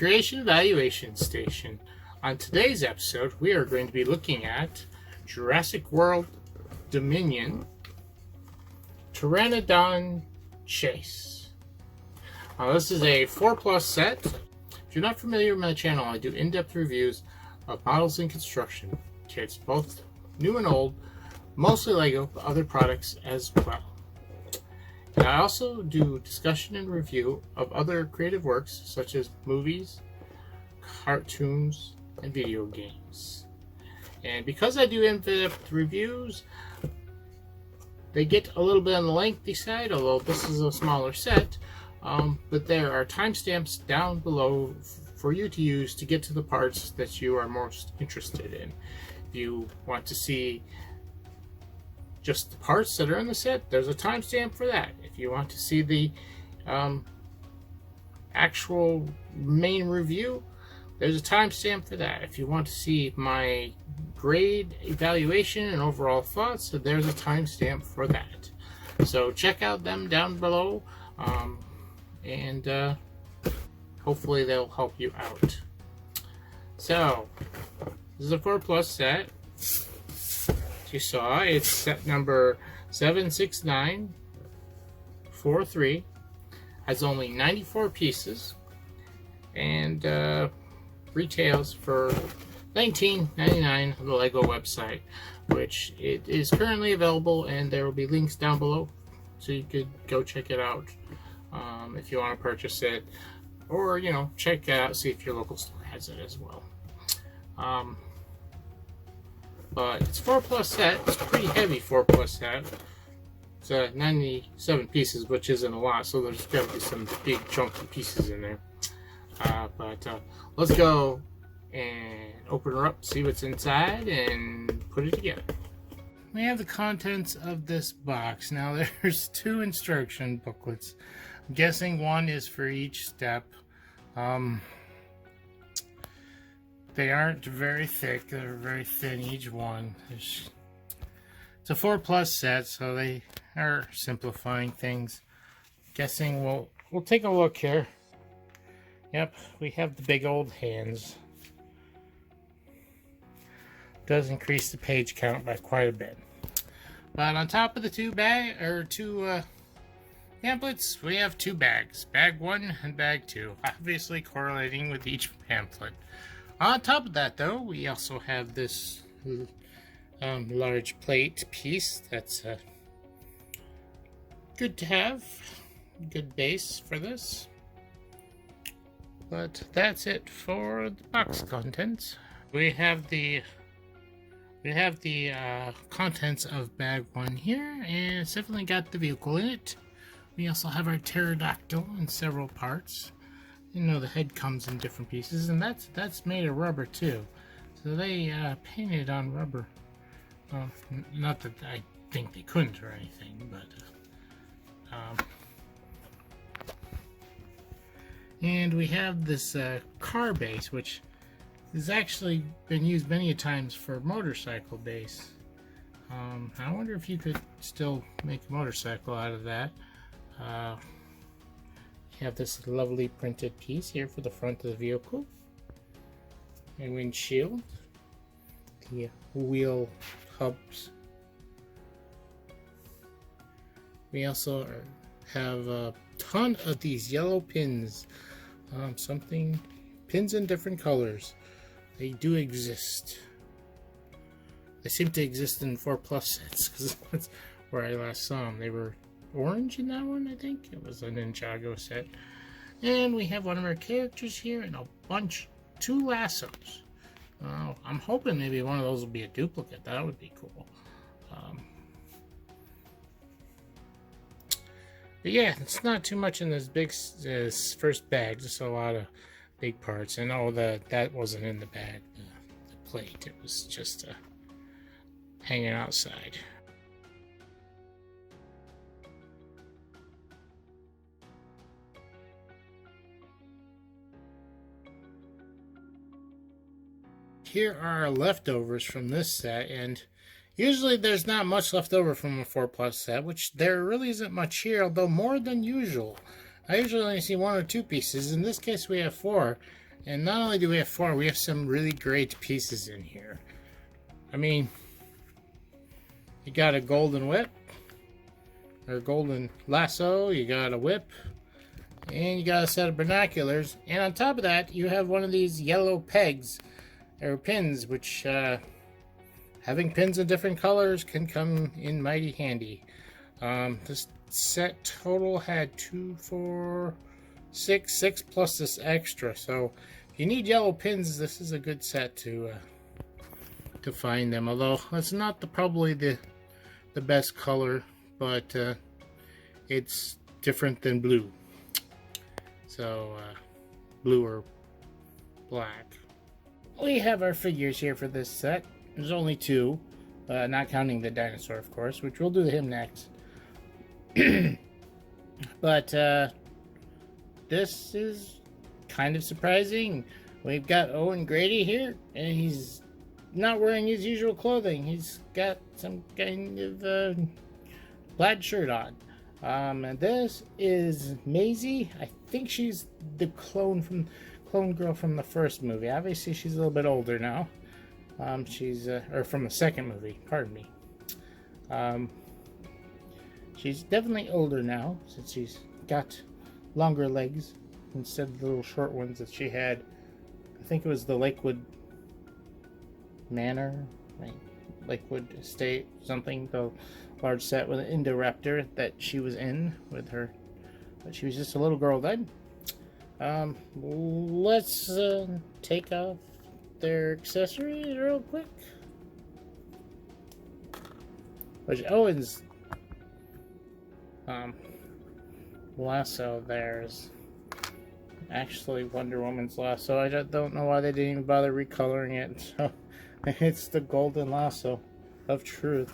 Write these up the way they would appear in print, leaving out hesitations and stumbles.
Creation Evaluation Station. On today's episode, we are going to be looking at Jurassic World Dominion Pteranodon Chase. This is a 4+ set. If you're not familiar with my channel, I do in-depth reviews of models and construction kits, both new and old, mostly Lego, but other products as well. And I also do discussion and review of other creative works such as movies, cartoons, and video games. And because I do in-depth reviews, they get a little bit on the lengthy side, although this is a smaller set. But there are timestamps down below for you to use to get to the parts that you are most interested in. If you want to see just the parts that are in the set, there's a timestamp for that. If you want to see the actual main review, there's a timestamp for that. If you want to see my grade, evaluation, and overall thoughts, there's a timestamp for that. So check out them down below, and hopefully they'll help you out. So, this is a 4+ set. As you saw, it's set number 76943. Has only 94 pieces, and retails for $19.99 on the Lego website, which it is currently available, and there will be links down below so you could go check it out if you want to purchase it, or check it out, see if your local store has it as well. But it's a 4+ set. It's a pretty heavy 4+ set. It's 97 pieces, which isn't a lot, so there's got to be some big chunky pieces in there. But let's go and open her up, see what's inside, and put it together. We have the contents of this box. Now there's 2 instruction booklets. I'm guessing one is for each step. They aren't very thick, they're very thin, each one. It's a 4+ set, so they are simplifying things. Guessing we'll take a look here. Yep, we have the big old hands. Does increase the page count by quite a bit. But on top of the two pamphlets, we have 2 bags. Bag 1 and bag 2, obviously correlating with each pamphlet. On top of that, though, we also have this large plate piece that's good to have. Good base for this. But that's it for the box contents. We have the contents of bag 1 here, and it's definitely got the vehicle in it. We also have our pterodactyl in several parts. The head comes in different pieces, and that's made of rubber too. So they painted on rubber. Not that I think they couldn't or anything, but and we have this car base, which has actually been used many times for motorcycle base. I wonder if you could still make a motorcycle out of that. You have this lovely printed piece here for the front of the vehicle. And windshield. The wheel hubs. We also have a ton of these yellow pins. Pins in different colors. They do exist. They seem to exist in 4+ sets, because that's where I last saw them. They were orange in that one, I think. It was a Ninjago set. And we have one of our characters here and 2 lassos. I'm hoping maybe one of those will be a duplicate. That would be cool. But yeah, it's not too much in this first bag, just a lot of big parts. And that wasn't in the bag, the plate. It was just hanging outside. Here are our leftovers from this set, and usually there's not much left over from a 4+ set, which there really isn't much here, although more than usual. I usually only see 1 or 2 pieces. In this case we have 4, And not only do we have 4, we have some really great pieces in here. I mean, you got a golden whip, or golden lasso, you got a whip, and you got a set of binoculars. And on top of that, you have one of these yellow pegs, or pins, which having pins in different colors can come in mighty handy. This set total had 2, 4, 6 plus this extra. So if you need yellow pins, this is a good set to find them. Although it's not probably the best color, but it's different than blue. So blue or black. We have our figures here for this set. There's only 2, not counting the dinosaur, of course, which we'll do him next. But this is kind of surprising. We've got Owen Grady here, and he's not wearing his usual clothing. He's got some kind of plaid shirt on. And this is Maisie. I think she's the clone girl from the first movie. Obviously, she's a little bit older now. She's or from the second movie. Pardon me. She's definitely older now since she's got longer legs instead of the little short ones that she had. I think it was the Lakewood Manor, right? Lakewood Estate, something. The large set with an Indoraptor that she was in with her, but she was just a little girl then. Let's take off their accessories real quick. Which Owen's lasso there is actually Wonder Woman's lasso. I don't know why they didn't even bother recoloring it. So it's the golden lasso of truth.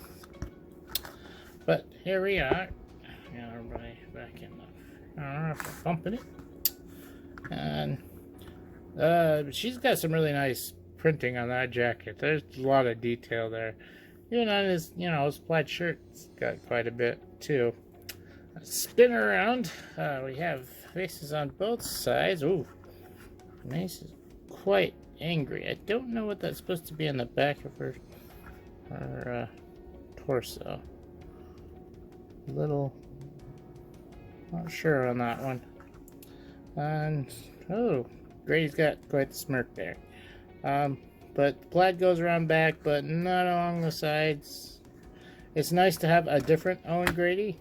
But here we are. Yeah, everybody back in the bumping it. And she's got some really nice printing on that jacket. There's a lot of detail there. Even on his, his plaid shirt, it's got quite a bit too. Spin around. We have faces on both sides. Ooh, Mace is quite angry. I don't know what that's supposed to be on the back of her torso. A little not sure on that one. And oh, Grady's got quite the smirk there. But the plaid goes around back, but not along the sides. It's nice to have a different Owen Grady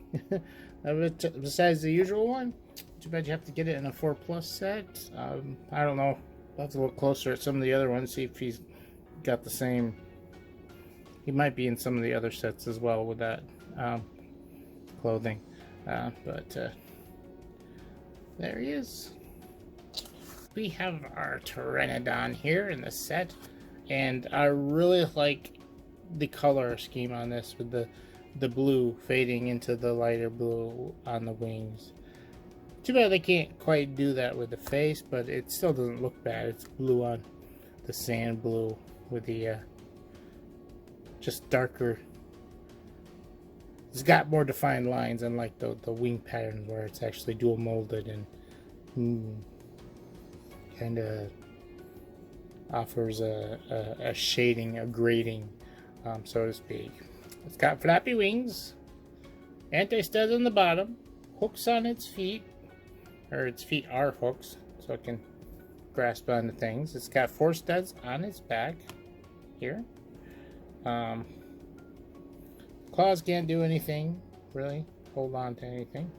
besides the usual one. Too bad you have to get it in a 4+ set. I don't know. I'll have to look closer at some of the other ones, see if he's got the same. He might be in some of the other sets as well with that clothing. But there he is. We have our Pteranodon here in the set, and I really like the color scheme on this with the blue fading into the lighter blue on the wings. Too bad they can't quite do that with the face, but it still doesn't look bad. It's blue on the sand blue with the just darker. It's got more defined lines, unlike the wing patterns where it's actually dual molded and kind of offers a shading, a grading, so to speak. It's got flappy wings, anti-studs on the bottom, hooks on its feet, or its feet are hooks, so it can grasp onto things. It's got 4 studs on its back here. Claws can't do anything, really, hold on to anything.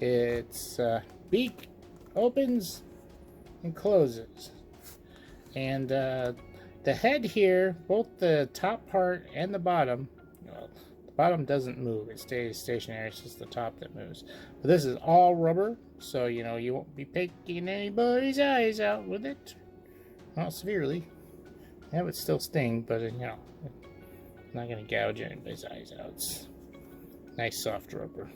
Its beak opens and closes. And the head here, both the top part and the bottom, well, the bottom doesn't move, it stays stationary, it's just the top that moves. But this is all rubber, so you won't be picking anybody's eyes out with it. Not severely. That would still sting, but not going to gouge anybody's eyes out. It's nice soft rubber.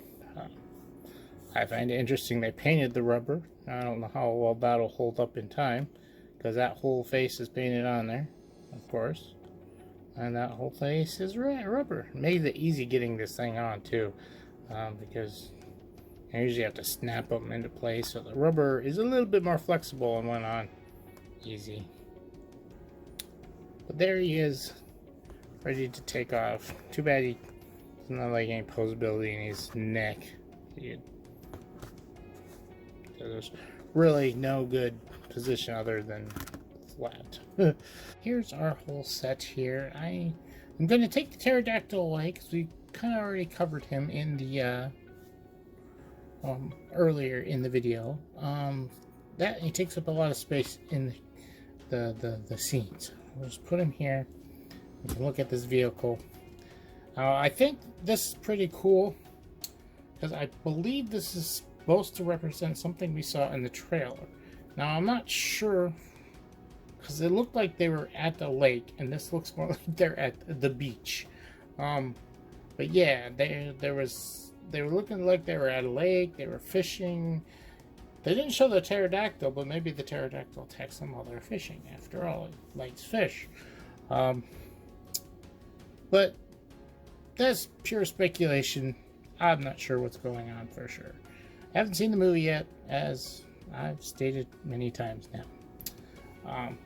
I find it interesting they painted the rubber. I don't know how well that'll hold up in time, because that whole face is painted on there, of course. And that whole face is rubber. Made it easy getting this thing on, too. Because I usually have to snap them into place, so the rubber is a little bit more flexible and went on easy. But there he is, ready to take off. Too bad he doesn't have like any posability in his neck. There's really no good position other than flat. Here's our whole set here. I'm going to take the pterodactyl away because we kind of already covered him in the earlier in the video. That he takes up a lot of space in the scenes. We'll just put him here. We can look at this vehicle. I think this is pretty cool because I believe this is supposed to represent something we saw in the trailer. Now I'm not sure because it looked like they were at the lake, and this looks more like they're at the beach. But yeah, they were looking like they were at a lake. They were fishing. They didn't show the pterodactyl, but maybe the pterodactyl attacks them while they're fishing. After all, it likes fish. But that's pure speculation. I'm not sure what's going on for sure. I haven't seen the movie yet, as I've stated many times now.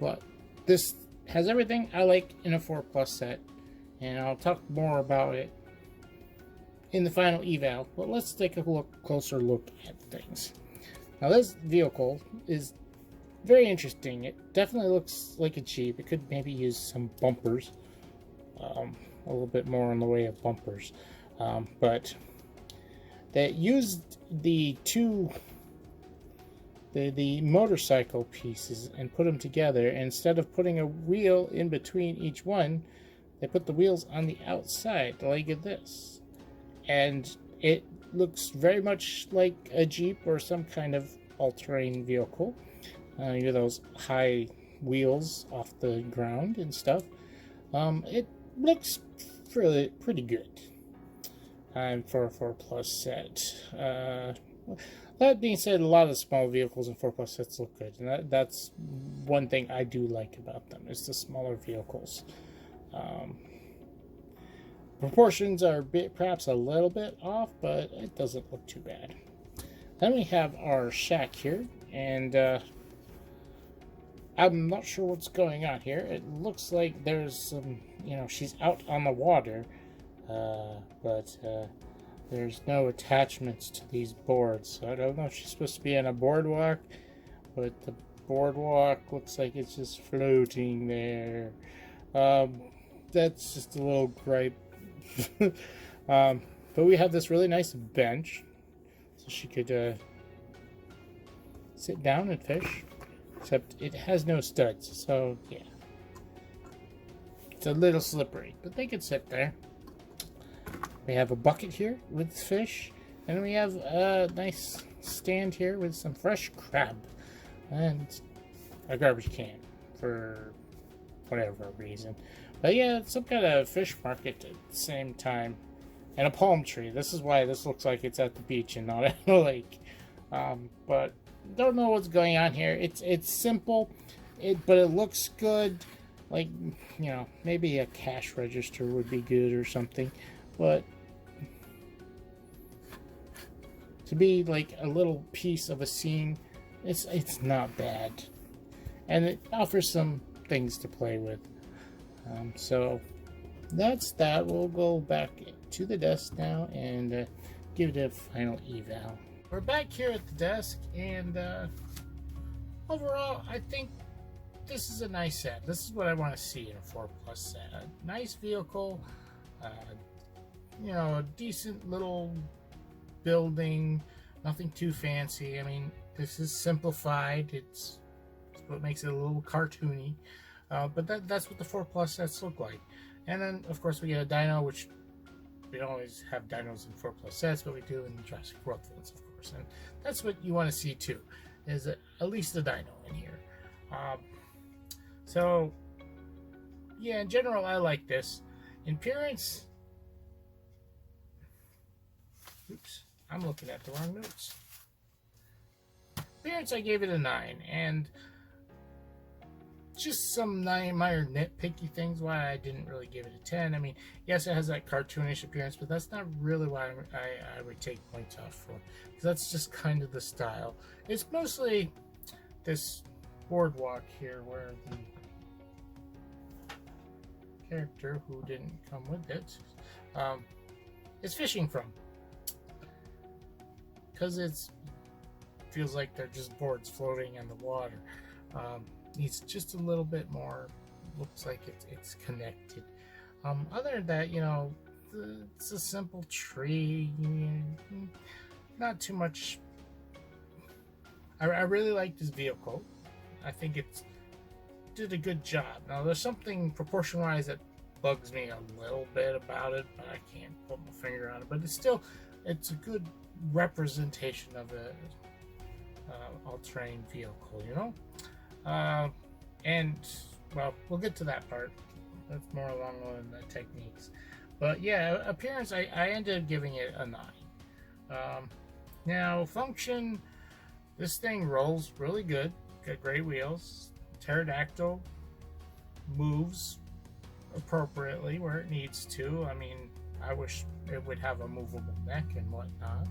But this has everything I like in a 4+ set, and I'll talk more about it in the final eval. But let's take a closer look at things. Now this vehicle is very interesting. It definitely looks like a Jeep. It could maybe use some bumpers, a little bit more in the way of bumpers, but they used the motorcycle pieces and put them together. And instead of putting a wheel in between each one, they put the wheels on the outside like this, and it looks very much like a Jeep or some kind of all-terrain vehicle. You know, those high wheels off the ground and stuff. It looks pretty good for a 4+ set. That being said, a lot of the small vehicles in 4+ sets look good, and that's one thing I do like about them, is the smaller vehicles. Proportions are perhaps a little bit off, but it doesn't look too bad. Then we have our shack here, and I'm not sure what's going on here. It looks like there's some, she's out on the water, but there's no attachments to these boards. So I don't know if she's supposed to be on a boardwalk, but the boardwalk looks like it's just floating there. That's just a little gripe. But we have this really nice bench, so she could sit down and fish, except it has no studs, so yeah, it's a little slippery, but they could sit there. We have a bucket here with fish, and we have a nice stand here with some fresh crab and a garbage can for whatever reason. But yeah, it's some kind of fish market at the same time. And a palm tree. This is why this looks like it's at the beach and not at a lake. But don't know what's going on here. It's simple, but it looks good. Like, maybe a cash register would be good or something. But to be like a little piece of a scene, it's not bad. And it offers some things to play with. So that's that. We'll go back to the desk now and give it a final eval. We're back here at the desk, and overall, I think this is a nice set. This is what I want to see in a 4+ set. A nice vehicle, a decent little building, nothing too fancy. I mean, this is simplified. It's what makes it a little cartoony. But that's what the 4+ sets look like. And then, of course, we get a dino, which we don't always have dinos in 4+ sets, but we do in the Jurassic World ones, of course. And that's what you want to see, too, is at least a dino in here. So, yeah, in general, I like this. In appearance... Oops, I'm looking at the wrong notes. Appearance, I gave it a 9, and just some minor nitpicky things why I didn't really give it a 10. I mean, yes, it has that cartoonish appearance, but that's not really why I would take points off for, because that's just kind of the style. It's mostly this boardwalk here where the character who didn't come with it is fishing from, because it feels like they're just boards floating in the water. Needs just a little bit more, looks like it's connected. Other than that, you know, it's a simple tree, not too much. I really like this vehicle. I think it did a good job. Now there's something proportion wise that bugs me a little bit about it, but I can't put my finger on it. But it's a good representation of a all-terrain vehicle, you know. And well, we'll get to that part. That's more along the techniques. But yeah, appearance, I ended up giving it a 9. Now function, this thing rolls really good. Got great wheels. Pterodactyl moves appropriately where it needs to. I mean, I wish it would have a movable neck and whatnot.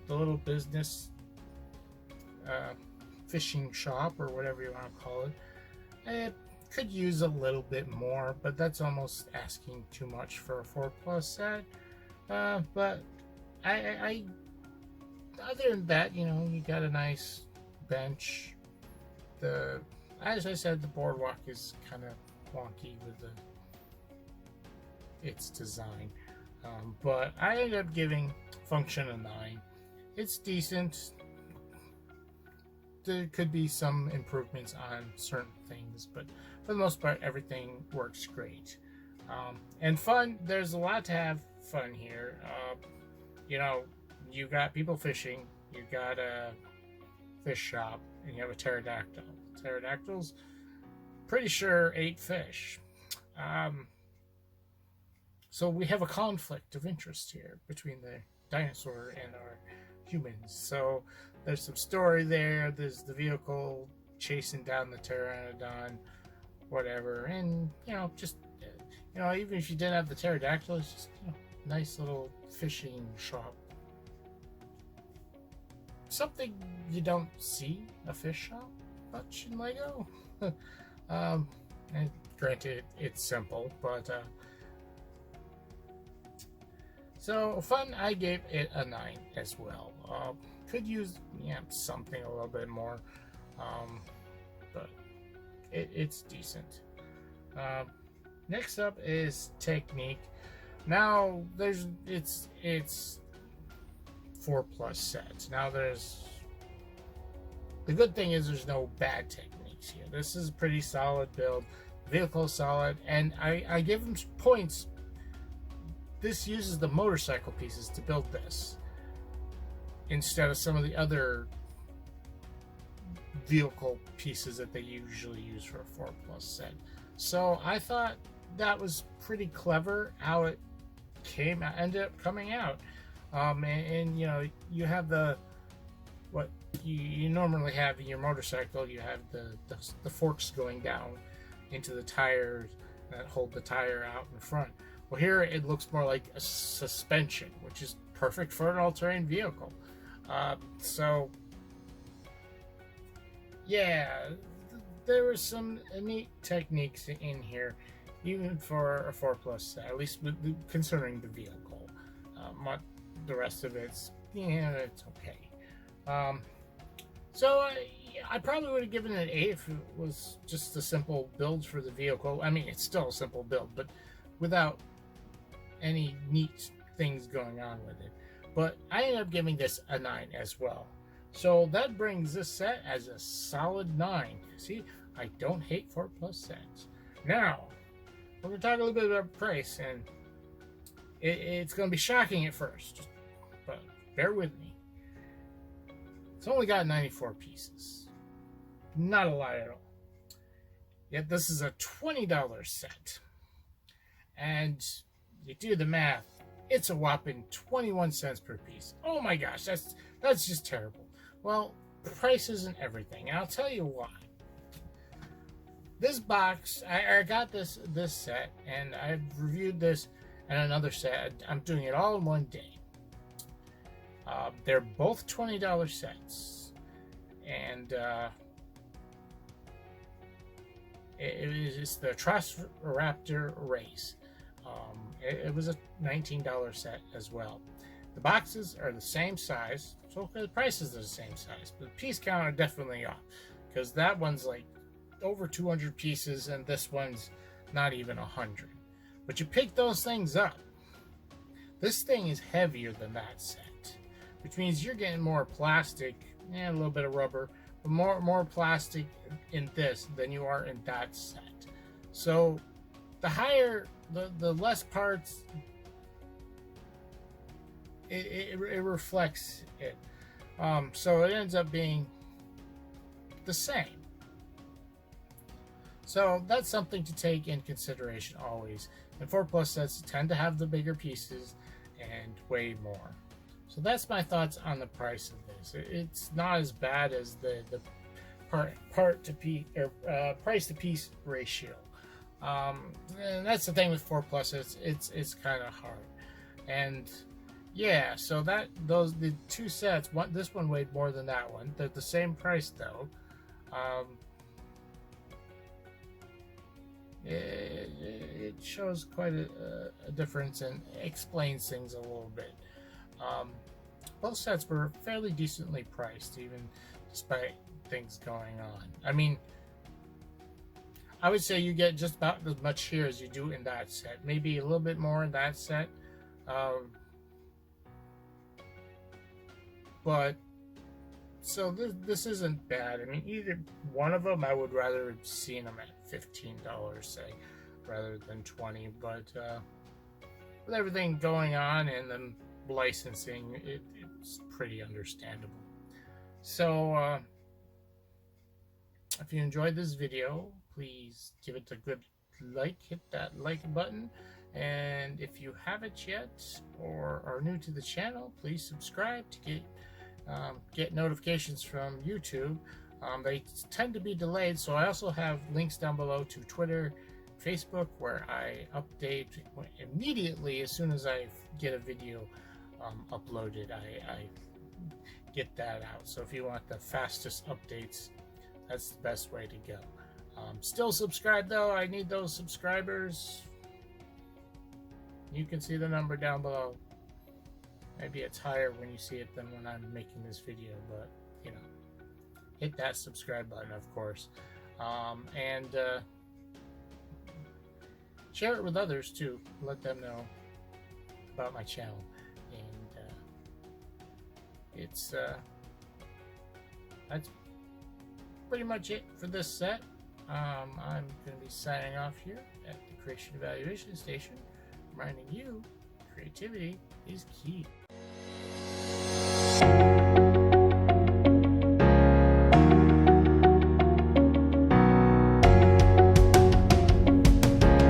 The little business fishing shop, or whatever you want to call it, it could use a little bit more, but that's almost asking too much for a 4+ set. But I other than that, you know, you got a nice bench. As I said, the boardwalk is kind of wonky with its design, but I ended up giving function a 9. It's decent. There could be some improvements on certain things, but for the most part, everything works great. And fun, there's a lot to have fun here. You know, you got people fishing, you got a fish shop, and you have a pterodactyl. Pterodactyls, pretty sure, ate fish. So we have a conflict of interest here between the dinosaur and our humans. So there's some story there. There's the vehicle chasing down the Pteranodon, whatever. And, you know, just, you know, even if you didn't have the pterodactyl, it's just, you know, nice little fishing shop. Something you don't see a fish shop much in Lego. And granted, it's simple, but so fun, I gave it a 9 as well. Could use something a little bit more, but it's decent. Next up is technique. Now it's 4+ sets. Now the good thing is there's no bad techniques here. This is a pretty solid build. Vehicle solid, and I give them points. This uses the motorcycle pieces to build this instead of some of the other vehicle pieces that they usually use for a 4+ set. So I thought that was pretty clever how it ended up coming out. And you know, you have what you normally have in your motorcycle. You have the forks going down into the tires that hold the tire out in front. Well, here it looks more like a suspension, which is perfect for an all-terrain vehicle. So, yeah, there were some neat techniques in here, even for a 4+ set, at least concerning the vehicle. The rest of it's okay. So I probably would have given it an 8 if it was just a simple build for the vehicle. I mean, it's still a simple build, but without any neat things going on with it. But I ended up giving this a 9 as well. So that brings this set as a solid 9. See, I don't hate 4+ sets. Now, we're going to talk a little bit about price, and it's going to be shocking at first, but bear with me. It's only got 94 pieces. Not a lot at all. Yet this is a $20 set. And you do the math, it's a whopping 21 cents per piece. Oh my gosh, that's just terrible. Well, price isn't everything, and I'll tell you why. This box, I got this set, and I've reviewed this and another set. I'm doing it all in one day. They're both $20 sets, and it's the Raptor Race. It was a $19 set as well. The boxes are the same size, so the prices are the same size, but the piece count are definitely off, because that one's like over 200 pieces and this one's not even 100. But you pick those things up. This thing is heavier than that set, which means you're getting more plastic and a little bit of rubber, but more plastic in this than you are in that set. So the higher, the less parts, it reflects it. So it ends up being the same. So that's something to take in consideration always. And 4+ sets tend to have the bigger pieces and weigh more. So that's my thoughts on the price of this. It's not as bad as the part to piece or price to piece ratio. And that's the thing with 4+. It's kind of hard. And yeah, so the two sets. This one weighed more than that one. They're the same price though. It shows quite a difference and explains things a little bit. Both sets were fairly decently priced, even despite things going on. I mean, I would say you get just about as much here as you do in that set. Maybe a little bit more in that set. But so this isn't bad. I mean, either one of them I would rather have seen them at $15, say, rather than $20. But with everything going on and the licensing, it's pretty understandable. So if you enjoyed this video, please give it a good like. Hit that like button. And if you haven't yet or are new to the channel, please subscribe to get notifications from YouTube. They tend to be delayed, so I also have links down below to Twitter, Facebook, where I update immediately as soon as I get a video uploaded. I get that out. So if you want the fastest updates, that's the best way to go. Still subscribe though. I need those subscribers. You can see the number down below. Maybe it's higher when you see it than when I'm making this video, but you know, hit that subscribe button, of course, and share it with others too. Let them know about my channel. And that's pretty much it for this set. I'm going to be signing off here at the Creation Evaluation Station, reminding you creativity is key.